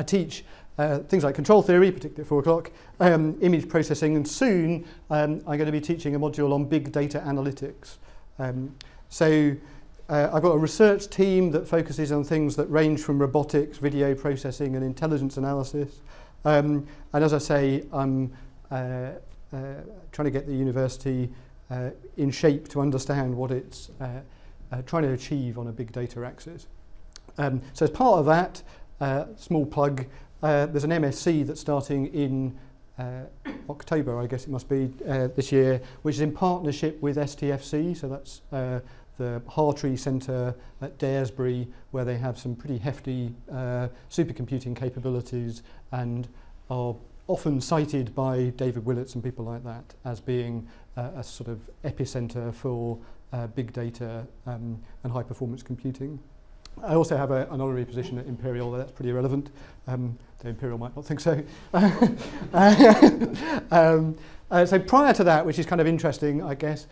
teach things like control theory, particularly at 4 o'clock, image processing, and soon I'm going to be teaching a module on big data analytics. I've got a research team that focuses on things that range from robotics, video processing, and intelligence analysis. And as I say, I'm trying to get the university in shape to understand what it's trying to achieve on a big data axis. So as part of that, small plug, there's an MSc that's starting in October, I guess it must be, this year, which is in partnership with STFC, so that's the Hartree Centre at Daresbury, where they have some pretty hefty supercomputing capabilities and are often cited by David Willits and people like that as being a sort of epicenter for big data and high performance computing. I also have an honorary position at Imperial, that's pretty irrelevant, though Imperial might not think so. So prior to that, which is kind of interesting, I guess,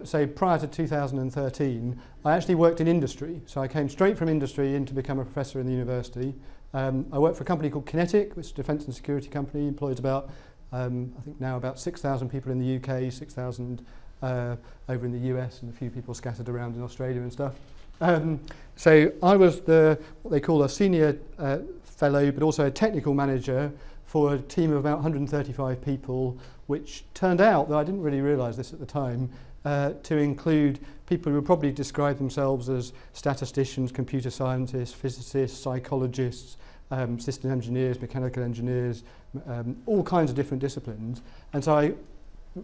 so prior to 2013, I actually worked in industry. So I came straight from industry in to become a professor in the university. I worked for a company called Kinetics, which is a defence and security company, employs about, I think now about 6,000 people in the UK, 6,000 over in the US, and a few people scattered around in Australia and stuff. So I was what they call a senior fellow, but also a technical manager for a team of about 135 people, which turned out, though I didn't really realise this at the time, to include people who would probably describe themselves as statisticians, computer scientists, physicists, psychologists, system engineers, mechanical engineers, all kinds of different disciplines. And so I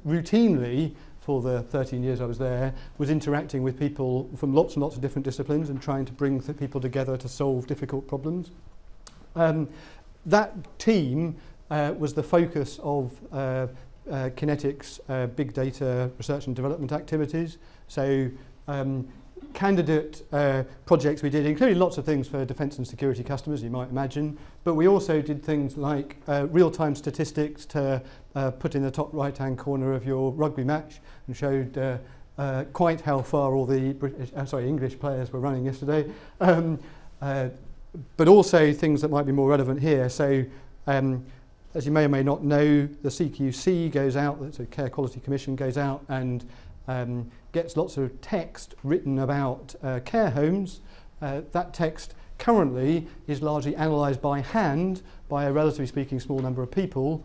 routinely, for the 13 years I was there, was interacting with people from lots and lots of different disciplines and trying to bring people together to solve difficult problems. That team was the focus of Kinetics' big data research and development activities. So candidate projects we did, including lots of things for defence and security customers, you might imagine, but we also did things like real-time statistics to put in the top right-hand corner of your rugby match, and showed quite how far all the English players were running yesterday. But also things that might be more relevant here. So as you may or may not know, the CQC goes out, so Care Quality Commission goes out and gets lots of text written about care homes. That text currently is largely analysed by hand by a relatively speaking small number of people,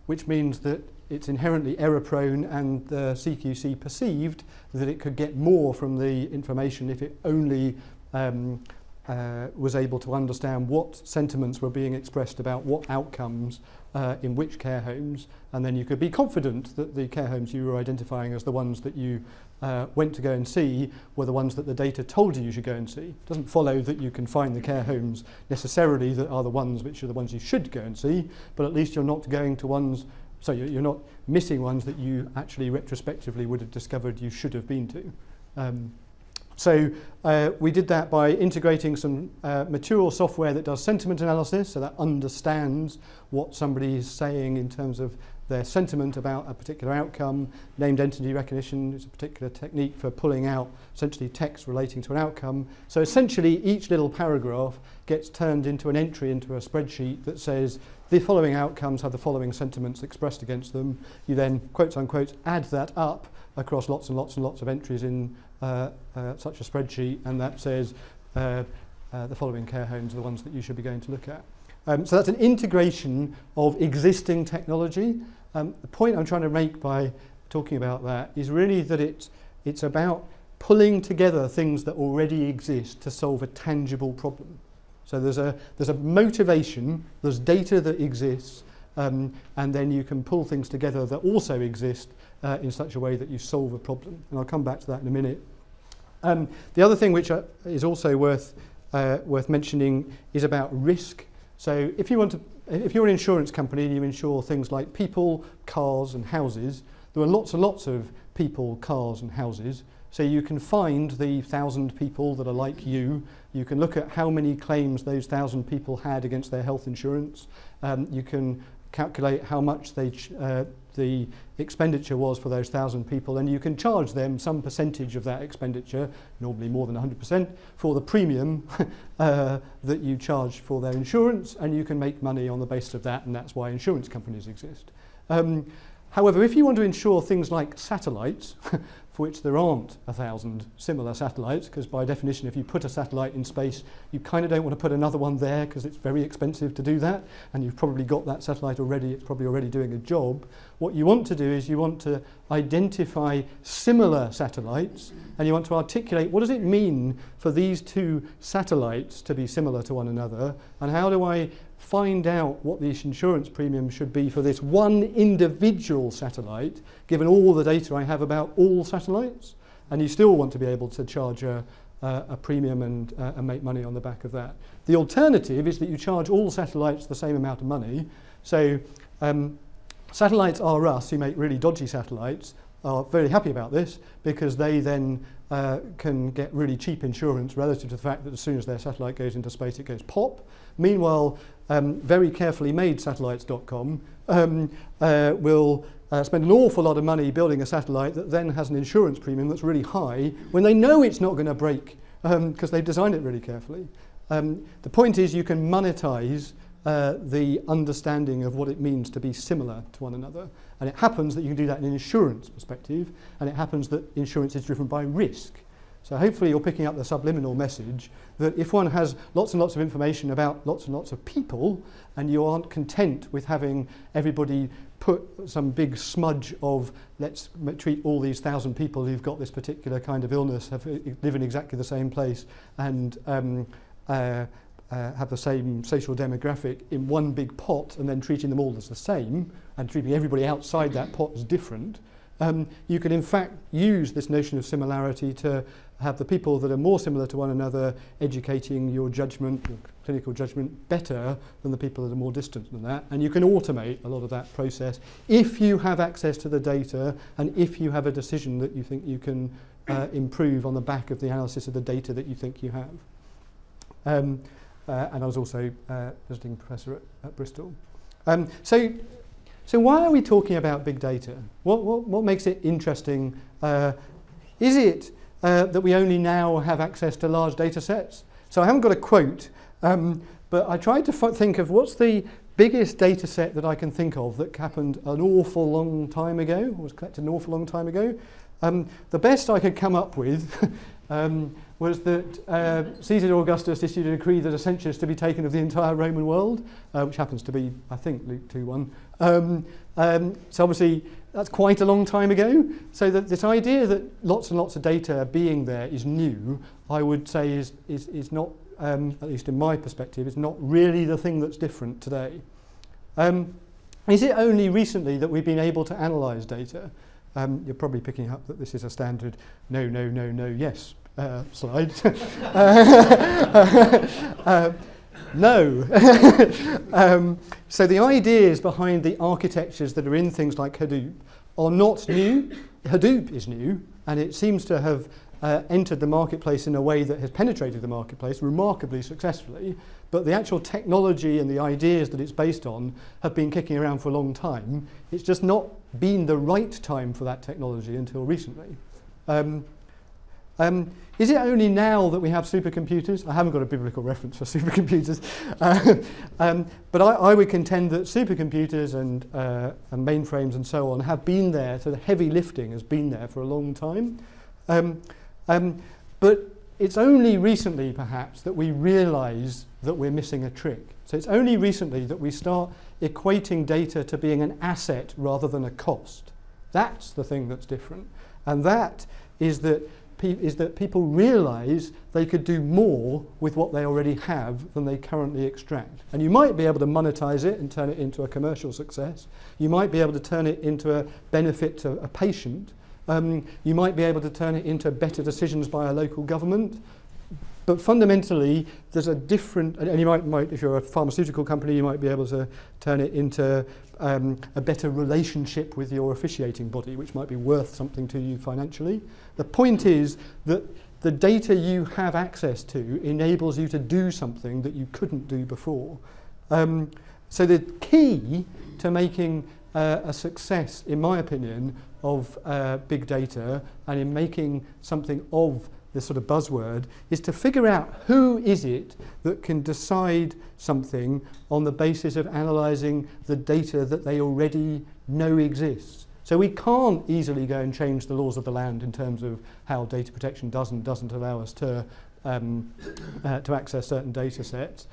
which means that it's inherently error prone, and the CQC perceived that it could get more from the information if it only was able to understand what sentiments were being expressed about what outcomes in which care homes, and then you could be confident that the care homes you were identifying as the ones that you went to go and see were the ones that the data told you should go and see. It doesn't follow that you can find the care homes necessarily that are the ones which are the ones you should go and see, but at least you're not going to ones, so you're not missing ones that you actually retrospectively would have discovered you should have been to. So we did that by integrating some material software that does sentiment analysis, so that understands what somebody is saying in terms of their sentiment about a particular outcome. Named entity recognition is a particular technique for pulling out essentially text relating to an outcome. So essentially each little paragraph gets turned into an entry into a spreadsheet that says the following outcomes have the following sentiments expressed against them. You then, quote unquote, add that up across lots and lots and lots of entries in such a spreadsheet, and that says the following care homes are the ones that you should be going to look at. So that's an integration of existing technology. The point I'm trying to make by talking about that is really that it's about pulling together things that already exist to solve a tangible problem. So there's a motivation, there's data that exists, and then you can pull things together that also exist in such a way that you solve a problem. And I'll come back to that in a minute. The other thing which is also worth mentioning is about risk. So if you're an insurance company and you insure things like people, cars and houses, there are lots and lots of people, cars and houses. So you can find the 1,000 people that are like you. You can look at how many claims those 1,000 people had against their health insurance. You can calculate how much the expenditure was for those 1,000 people, and you can charge them some percentage of that expenditure, normally more than 100%, for the premium that you charge for their insurance, and you can make money on the basis of that, and that's why insurance companies exist. However, if you want to insure things like satellites, for which there aren't 1,000 similar satellites, because by definition, if you put a satellite in space, you kind of don't want to put another one there because it's very expensive to do that, and you've probably got that satellite already, it's probably already doing a job. What you want to do is you want to identify similar satellites, and you want to articulate what does it mean for these two satellites to be similar to one another, and how do I find out what the insurance premium should be for this one individual satellite, given all the data I have about all satellites. And you still want to be able to charge a premium and make money on the back of that. The alternative is that you charge all satellites the same amount of money. So satellites R Us, who make really dodgy satellites, are very happy about this because they then can get really cheap insurance relative to the fact that as soon as their satellite goes into space, it goes pop. Meanwhile, very carefully made satellites.com will spend an awful lot of money building a satellite that then has an insurance premium that's really high when they know it's not going to break because they've designed it really carefully. The point is you can monetize the understanding of what it means to be similar to one another. And it happens that you can do that in an insurance perspective, and it happens that insurance is driven by risk. So hopefully you're picking up the subliminal message that if one has lots and lots of information about lots and lots of people, and you aren't content with having everybody put some big smudge of let's treat all these 1,000 people who've got this particular kind of illness, live in exactly the same place, and have the same social demographic in one big pot, and then treating them all as the same, and treating everybody outside that pot as different, you can in fact use this notion of similarity to have the people that are more similar to one another educating your judgment, your clinical judgment, better than the people that are more distant than that. And you can automate a lot of that process if you have access to the data and if you have a decision that you think you can improve on the back of the analysis of the data that you think you have. And I was also visiting professor at Bristol. So why are we talking about big data? What makes it interesting? Is it that we only now have access to large data sets? So I haven't got a quote, but I tried to think of what's the biggest data set that I can think of that happened an awful long time ago, or was collected an awful long time ago. The best I could come up with was that Caesar Augustus issued a decree that a census is to be taken of the entire Roman world, which happens to be, I think, Luke 2:1. So obviously, that's quite a long time ago. So that this idea that lots and lots of data being there is new, I would say is not, at least in my perspective, is not really the thing that's different today. Is it only recently that we've been able to analyse data? You're probably picking up that this is a standard no, no, no, no, yes slide. No. So the ideas behind the architectures that are in things like Hadoop are not new. Hadoop is new, and it seems to have entered the marketplace in a way that has penetrated the marketplace remarkably successfully, but the actual technology and the ideas that it's based on have been kicking around for a long time. It's just not been the right time for that technology until recently. Is it only now that we have supercomputers? I haven't got a biblical reference for supercomputers, but I would contend that supercomputers and mainframes and so on have been there, so the heavy lifting has been there for a long time. But it's only recently, perhaps, that we realise that we're missing a trick. So it's only recently that we start equating data to being an asset rather than a cost. That's the thing that's different. And that is that people realise they could do more with what they already have than they currently extract. And you might be able to monetize it and turn it into a commercial success. You might be able to turn it into a benefit to a patient. You might be able to turn it into better decisions by a local government. But fundamentally, there's a different, and you might, if you're a pharmaceutical company, you might be able to turn it into a better relationship with your officiating body, which might be worth something to you financially. The point is that the data you have access to enables you to do something that you couldn't do before. So the key to making a success, in my opinion, of big data and in making something of this sort of buzzword is to figure out who is it that can decide something on the basis of analysing the data that they already know exists. So we can't easily go and change the laws of the land in terms of how data protection does and doesn't allow us to access certain data sets.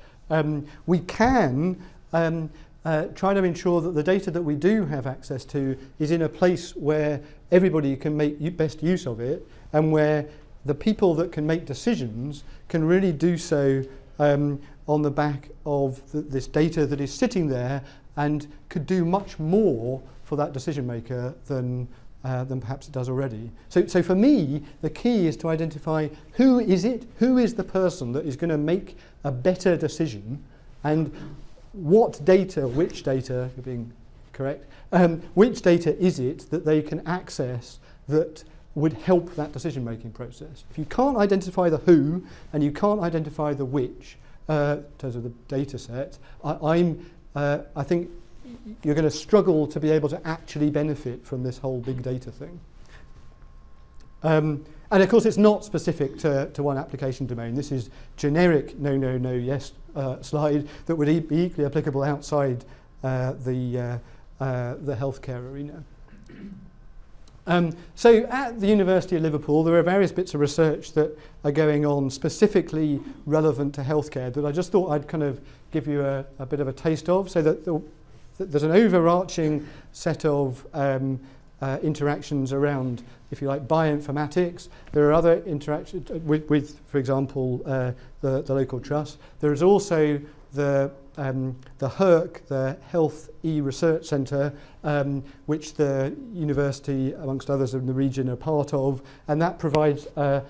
We can try to ensure that the data that we do have access to is in a place where everybody can make best use of it and where the people that can make decisions can really do so on the back of this data that is sitting there and could do much more for that decision maker than perhaps it does already. So for me, the key is to identify who is it, who is the person that is going to make a better decision, and what data, which data, you're being correct, which data is it that they can access that would help that decision-making process. If you can't identify the who and you can't identify the which in terms of the data set, I think you're going to struggle to be able to actually benefit from this whole big data thing. And of course, it's not specific to one application domain. This is generic no, no, no, yes slide that would be equally applicable outside the healthcare arena. So at the University of Liverpool, there are various bits of research that are going on specifically relevant to healthcare that I just thought I'd kind of give you a bit of a taste of, so that there's an overarching set of interactions around, if you like, bioinformatics. There are other interactions with for example, the local trust. There is also the HERC, the Health E-Research Centre, which the university, amongst others in the region, are part of, and that provides a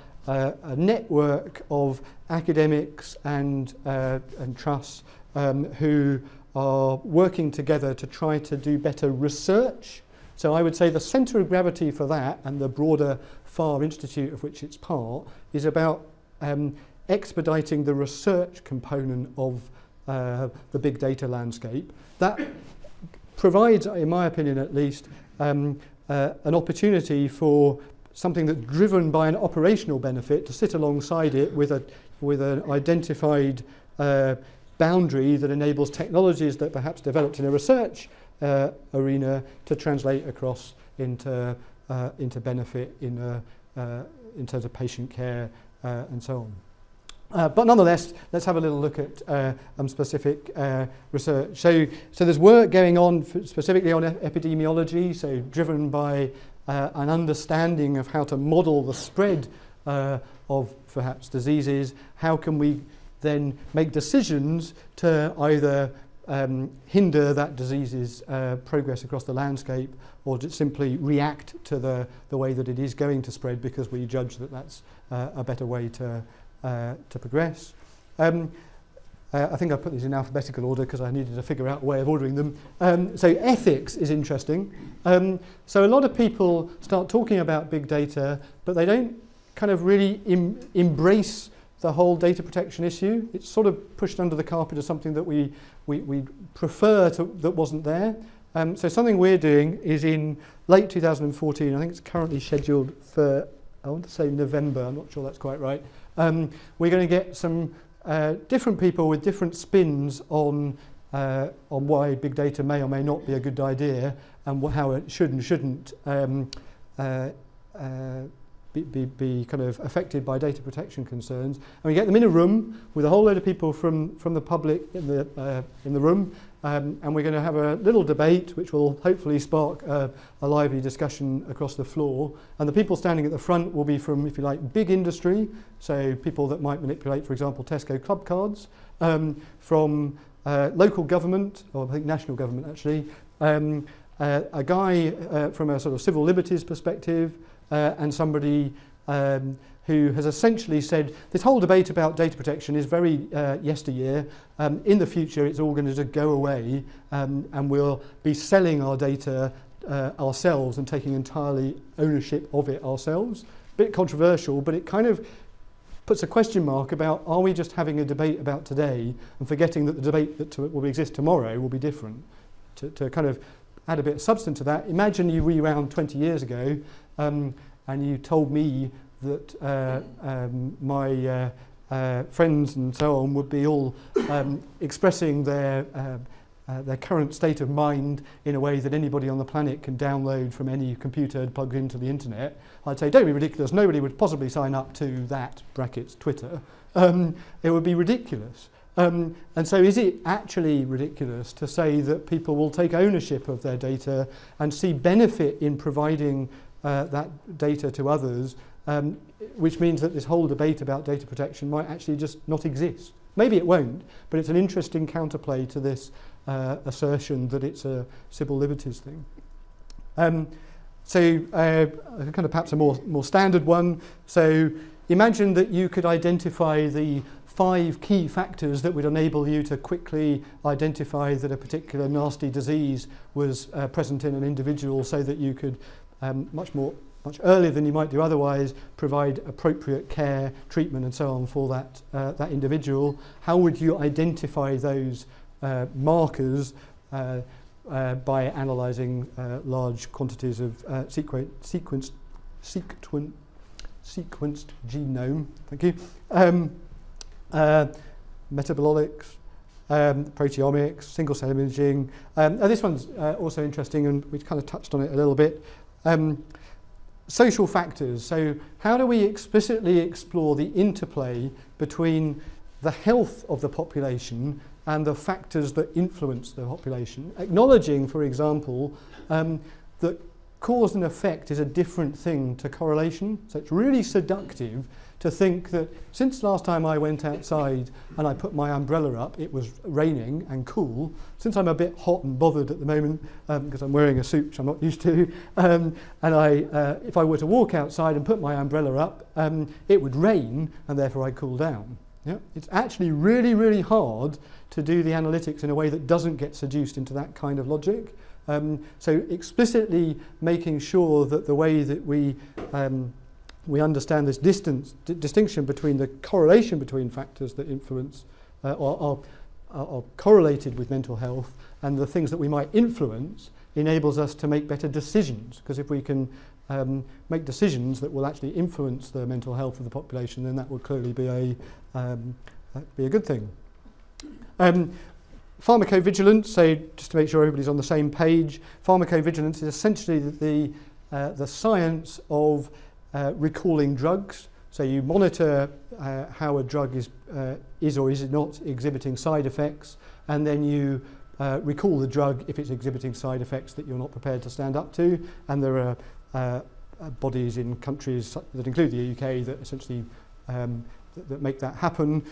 network of academics and trusts who are working together to try to do better research. So I would say the centre of gravity for that, and the broader FAR Institute of which it's part, is about expediting the research component of the big data landscape. That provides, in my opinion at least, an opportunity for something that's driven by an operational benefit to sit alongside it with an identified boundary that enables technologies that perhaps developed in a research arena to translate across into benefit in terms of patient care and so on. But nonetheless, let's have a little look at specific research. So there's work going on specifically on epidemiology, so driven by an understanding of how to model the spread of perhaps diseases. How can we then make decisions to either hinder that disease's progress across the landscape, or just simply react to the way that it is going to spread because we judge that that's a better way to progress. I think I put these in alphabetical order because I needed to figure out a way of ordering them. So ethics is interesting. So a lot of people start talking about big data, but they don't kind of really embrace the whole data protection issue. It's sort of pushed under the carpet as something that we prefer that wasn't there. So something we're doing is in late 2014, I think it's currently scheduled for, I want to say November, I'm not sure that's quite right. We're going to get some different people with different spins on why big data may or may not be a good idea, and how it should and shouldn't be kind of affected by data protection concerns. And we get them in a room with a whole load of people from the public in the room, and we're going to have a little debate which will hopefully spark a lively discussion across the floor. And the people standing at the front will be from, if you like, big industry, so people that might manipulate, for example, Tesco club cards, from local government, or I think national government actually, a guy from a sort of civil liberties perspective, and somebody who has essentially said this whole debate about data protection is very yesteryear. In the future, it's all going to go away, and we'll be selling our data ourselves and taking entirely ownership of it ourselves. A bit controversial, but it kind of puts a question mark about, are we just having a debate about today and forgetting that the debate that will exist tomorrow will be different? To kind of add a bit of substance to that, imagine you rewound 20 years ago and you told me that my friends and so on would be all expressing their current state of mind in a way that anybody on the planet can download from any computer plugged into the internet. I'd say, don't be ridiculous, nobody would possibly sign up to that, brackets, Twitter. It would be ridiculous. And so is it actually ridiculous to say that people will take ownership of their data and see benefit in providing that data to others, which means that this whole debate about data protection might actually just not exist? Maybe it won't, but it's an interesting counterplay to this assertion that it's a civil liberties thing. So kind of perhaps a more standard one. So imagine that you could identify the 5 key factors that would enable you to quickly identify that a particular nasty disease was present in an individual, so that you could much earlier than you might do otherwise provide appropriate care, treatment and so on for that individual. How would you identify those markers by analysing large quantities of sequenced genome? Thank you. Metabolics, proteomics, single cell imaging. This one's also interesting, and we've kind of touched on it a little bit. Social factors. So how do we explicitly explore the interplay between the health of the population and the factors that influence the population, acknowledging, for example, that cause and effect is a different thing to correlation. So it's really seductive to think that since last time I went outside and I put my umbrella up, it was raining and cool. Since I'm a bit hot and bothered at the moment because I'm wearing a suit which I'm not used to, and if I were to walk outside and put my umbrella up, it would rain and therefore I'd cool down. Yeah? It's actually really, really hard to do the analytics in a way that doesn't get seduced into that kind of logic. So explicitly making sure that the way that we understand this distinction between the correlation between factors that influence or are correlated with mental health and the things that we might influence enables us to make better decisions. Because if we can make decisions that will actually influence the mental health of the population, then that would clearly be a good thing. Pharmacovigilance, so just to make sure everybody's on the same page, pharmacovigilance is essentially the science of recalling drugs. So you monitor how a drug is or is not exhibiting side effects, and then you recall the drug if it's exhibiting side effects that you're not prepared to stand up to. And there are bodies in countries that include the UK that essentially that make that happen.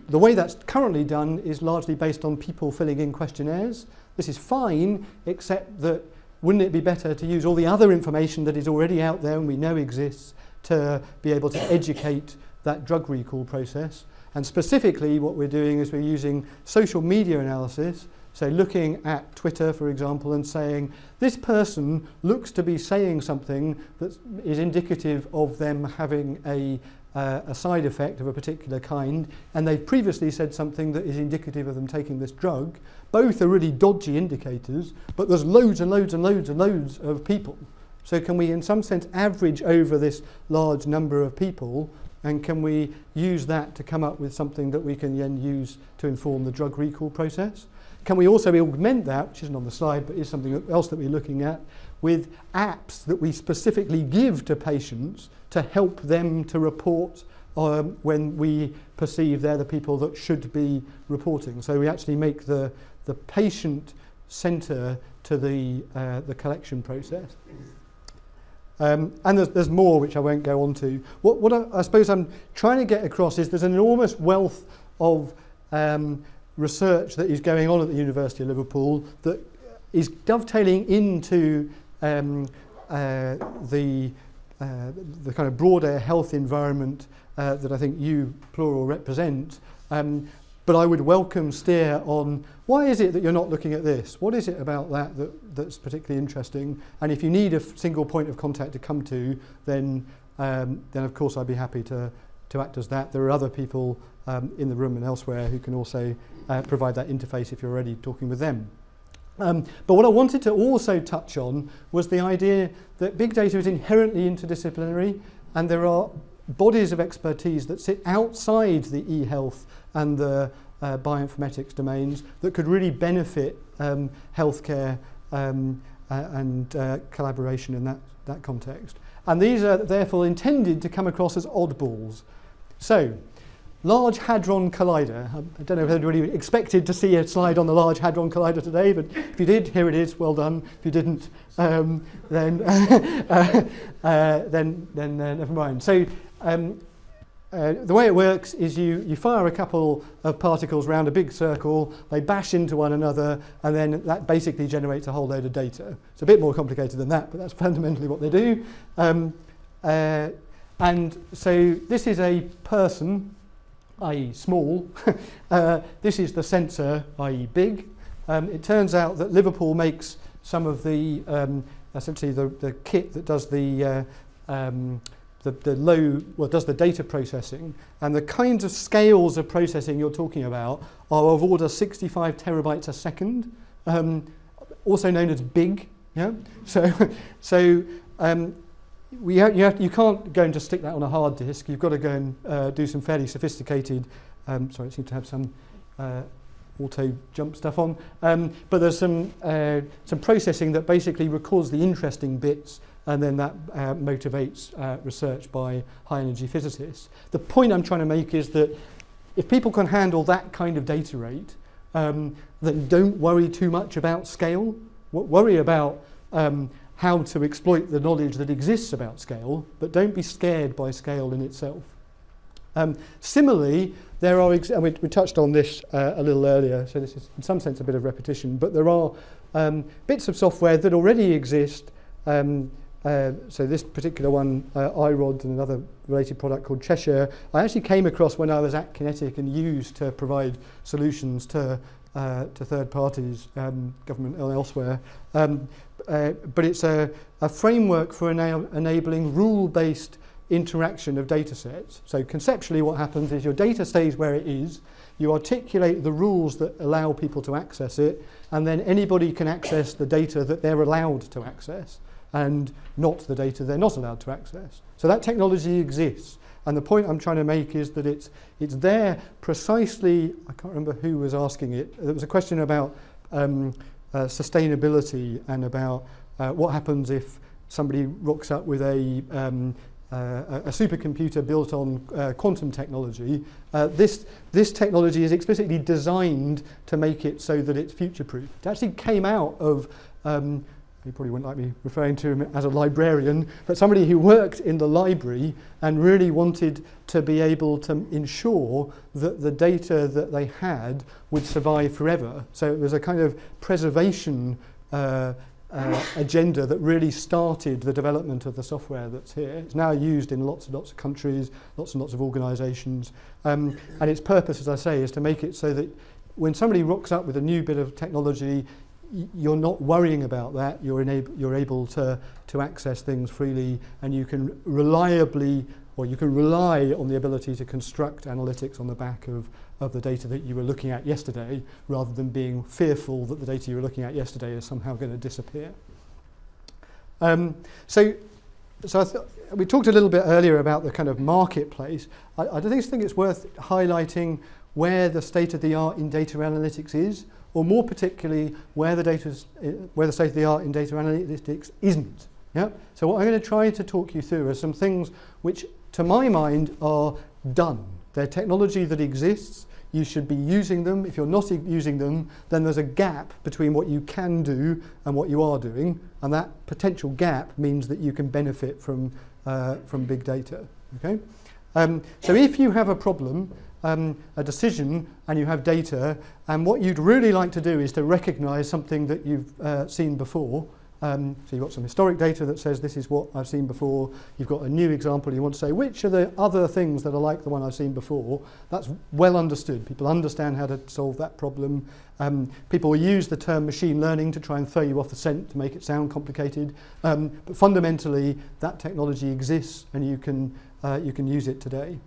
The way that's currently done is largely based on people filling in questionnaires. This is fine, except that wouldn't it be better to use all the other information that is already out there and we know exists to be able to educate that drug recall process? And specifically what we're doing is we're using social media analysis, so looking at Twitter, for example, and saying, this person looks to be saying something that is indicative of them having a side effect of a particular kind, and they've previously said something that is indicative of them taking this drug. Both are really dodgy indicators, but there's loads and loads and loads and loads of people. So can we in some sense average over this large number of people, and can we use that to come up with something that we can then use to inform the drug recall process? Can we also augment that, which isn't on the slide but is something else that we're looking at, with apps that we specifically give to patients to help them to report when we perceive they're the people that should be reporting. So we actually make the patient centre to the collection process. And there's more which I won't go on to. What I suppose I'm trying to get across is there's an enormous wealth of research that is going on at the University of Liverpool that is dovetailing into the kind of broader health environment that I think you, plural, represent. But I would welcome steer on why is it that you're not looking at this? What is it about that's particularly interesting? And if you need a single point of contact to come to, then of course I'd be happy to act as that. There are other people in the room and elsewhere who can also provide that interface if you're already talking with them. But what I wanted to also touch on was the idea that big data is inherently interdisciplinary, and there are bodies of expertise that sit outside the e-health and the bioinformatics domains that could really benefit healthcare and collaboration in that context. And these are therefore intended to come across as oddballs. So, Large Hadron Collider. I don't know if anybody expected to see a slide on the Large Hadron Collider today, but if you did, here it is, well done. If you didn't, then never mind. So the way it works is you fire a couple of particles around a big circle, they bash into one another, and then that basically generates a whole load of data. It's a bit more complicated than that, but that's fundamentally what they do. And so this is a person, i.e. small. This is the sensor, i.e. big. It turns out that Liverpool makes some of the, essentially the kit that does the does the data processing, and the kinds of scales of processing you're talking about are of order 65 terabytes a second, also known as big. Yeah. You can't go and just stick that on a hard disk. You've got to go and do some fairly sophisticated. Sorry, it seems to have some auto jump stuff on. But there's some processing that basically records the interesting bits, and then that motivates research by high energy physicists. The point I'm trying to make is that if people can handle that kind of data rate, then don't worry too much about scale. Worry about how to exploit the knowledge that exists about scale, but don't be scared by scale in itself. Similarly, there are, and we touched on this a little earlier, so this is in some sense a bit of repetition, but there are bits of software that already exist. So this particular one, iRod, and another related product called Cheshire, I actually came across when I was at Kinetics and used to provide solutions to third parties, government and elsewhere. But it's a framework for enabling rule-based interaction of data sets. So conceptually what happens is your data stays where it is, you articulate the rules that allow people to access it, and then anybody can access the data that they're allowed to access, and not the data they're not allowed to access. So that technology exists. And the point I'm trying to make is that it's there precisely, I can't remember who was asking it, there was a question about sustainability and about what happens if somebody rocks up with a supercomputer built on quantum technology. This technology is explicitly designed to make it so that it's future-proof. It actually came out of you probably wouldn't like me referring to him as a librarian, but somebody who worked in the library and really wanted to be able to ensure that the data that they had would survive forever. So it was a kind of preservation agenda that really started the development of the software that's here. It's now used in lots and lots of countries, lots and lots of organisations, and its purpose, as I say, is to make it so that when somebody rocks up with a new bit of technology, you're not worrying about that. You're able to access things freely, and you can reliably, or you can rely on the ability to construct analytics on the back of the data that you were looking at yesterday, rather than being fearful that the data you were looking at yesterday is somehow going to disappear. So we talked a little bit earlier about the kind of marketplace. I think it's worth highlighting where the state-of-the-art in data analytics is, or more particularly where the state-of-the-art in data analytics isn't. Yeah? So what I'm going to try to talk you through are some things which, to my mind, are done. They're technology that exists. You should be using them. If you're not using them, then there's a gap between what you can do and what you are doing, and that potential gap means that you can benefit from big data. Okay? So if you have a problem, a decision, and you have data, and what you'd really like to do is to recognize something that you've seen before. So you've got some historic data that says this is what I've seen before. You've got a new example. You want to say, which are the other things that are like the one I've seen before? That's well understood. People understand how to solve that problem. People will use the term machine learning to try and throw you off the scent to make it sound complicated. But fundamentally, that technology exists, and you can use it today.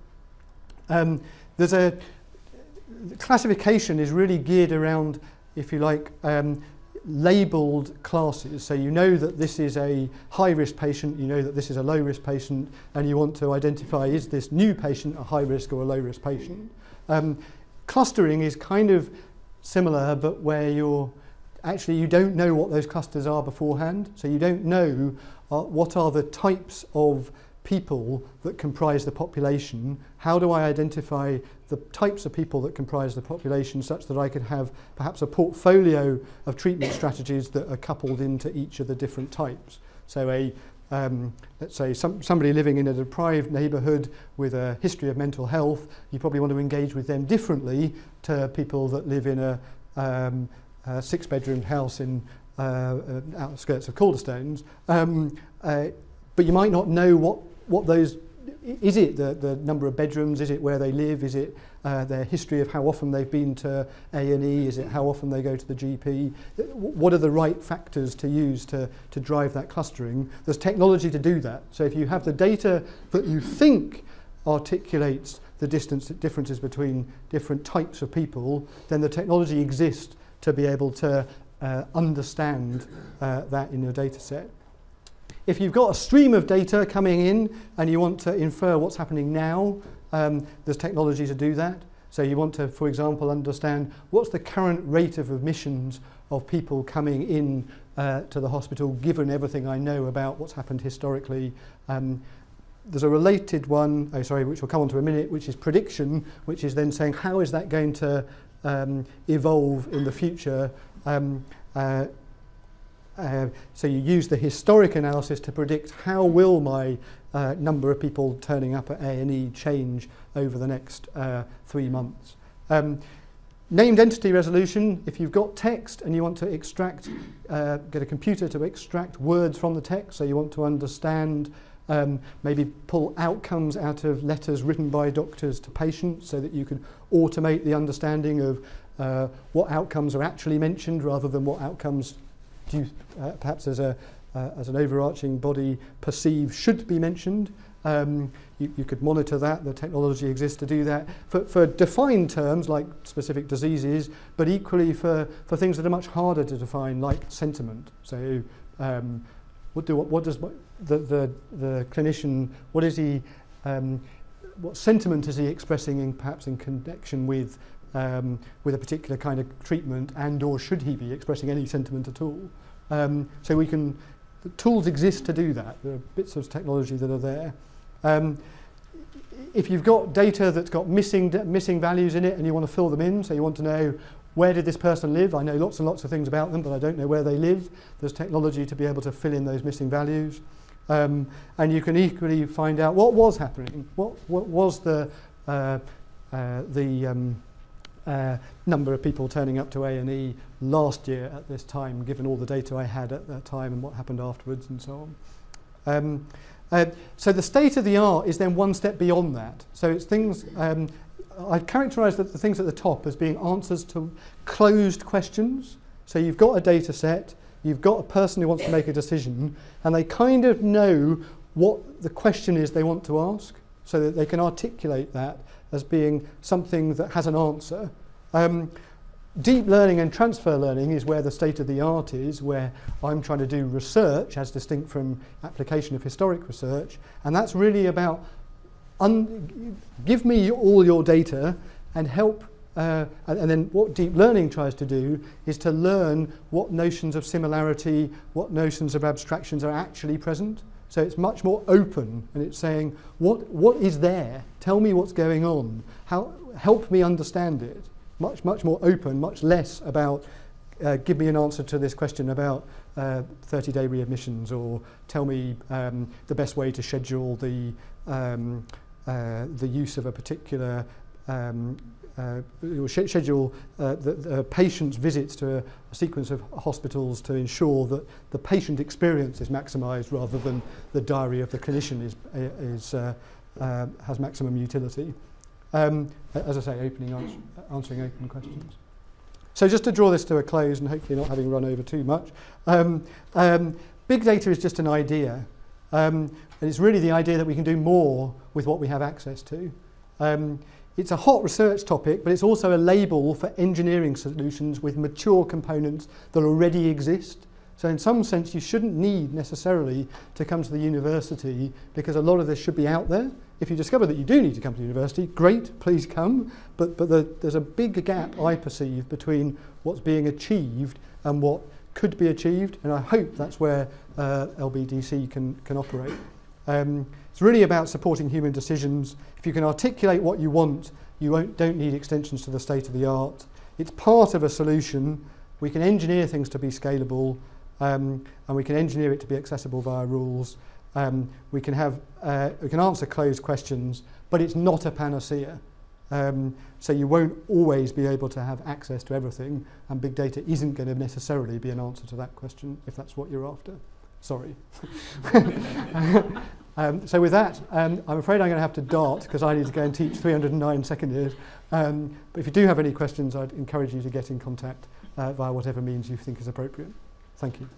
Classification is really geared around, if you like, labelled classes. So you know that this is a high-risk patient, you know that this is a low-risk patient, and you want to identify, is this new patient a high-risk or a low-risk patient? Clustering is kind of similar, but where you don't know what those clusters are beforehand. So you don't know what are the types of people that comprise the population. How do I identify the types of people that comprise the population such that I could have perhaps a portfolio of treatment strategies that are coupled into each of the different types? So let's say somebody living in a deprived neighbourhood with a history of mental health, you probably want to engage with them differently to people that live in a 6-bedroom house in outskirts of Calderstones. But you might not know what those, is it the number of bedrooms, is it where they live, is it their history of how often they've been to A&E, is it how often they go to the GP? What are the right factors to use to drive that clustering? There's technology to do that. So if you have the data that you think articulates the differences between different types of people, then the technology exists to be able to understand that in your data set. If you've got a stream of data coming in and you want to infer what's happening now, there's technology to do that. So you want to, for example, understand what's the current rate of admissions of people coming in to the hospital, given everything I know about what's happened historically. There's a related one, which we'll come on to in a minute, which is prediction, which is then saying how is that going to evolve in the future. So you use the historic analysis to predict how will my number of people turning up at A&E change over the next 3 months. Named entity resolution, if you've got text and you want to extract, get a computer to extract words from the text, so you want to understand, maybe pull outcomes out of letters written by doctors to patients so that you can automate the understanding of what outcomes are actually mentioned rather than what outcomes do you, perhaps as an overarching body perceive should be mentioned. You could monitor that, the technology exists to do that for defined terms like specific diseases, but equally for things that are much harder to define like sentiment. So what does the clinician, what sentiment is he expressing in perhaps in connection with a particular kind of treatment, and or should he be expressing any sentiment at all? So the tools exist to do that. There are bits of technology that are there. If you've got data that's got missing values in it and you want to fill them in, so you want to know where did this person live? I know lots and lots of things about them, but I don't know where they live. There's technology to be able to fill in those missing values. And you can equally find out what was happening. What was the number of people turning up to A&E last year at this time, given all the data I had at that time and what happened afterwards and so on. So the state of the art is then one step beyond that. So it's things, I'd characterise the things at the top as being answers to closed questions. So you've got a data set, you've got a person who wants to make a decision, and they kind of know what the question is they want to ask, so that they can articulate that as being something that has an answer. Deep learning and transfer learning is where the state of the art is, where I'm trying to do research as distinct from application of historic research, and that's really about give me all your data and help, and then what deep learning tries to do is to learn what notions of similarity, what notions of abstractions are actually present. So it's much more open, and it's saying, what is there? Tell me what's going on. Help me understand it. Much more open, much less about give me an answer to this question about 30-day readmissions, or tell me the best way to schedule the use of a particular schedule the patient's visits to a sequence of hospitals to ensure that the patient experience is maximised rather than the diary of the clinician has maximum utility. As I say, answering open questions. So just to draw this to a close and hopefully not having run over too much, big data is just an idea. And it's really the idea that we can do more with what we have access to. it's a hot research topic, but it's also a label for engineering solutions with mature components that already exist. So in some sense, you shouldn't need necessarily to come to the university, because a lot of this should be out there. If you discover that you do need to come to the university, great, please come. But there's a big gap, I perceive, between what's being achieved and what could be achieved, and I hope that's where LBDC can operate. It's really about supporting human decisions. If you can articulate what you want, you don't need extensions to the state of the art. It's part of a solution. We can engineer things to be scalable, and we can engineer it to be accessible via rules. We can answer closed questions, but it's not a panacea. So you won't always be able to have access to everything, and big data isn't going to necessarily be an answer to that question, if that's what you're after. Sorry. So with that, I'm afraid I'm going to have to dart, because I need to go and teach 309 second years. But if you do have any questions, I'd encourage you to get in contact via whatever means you think is appropriate. Thank you.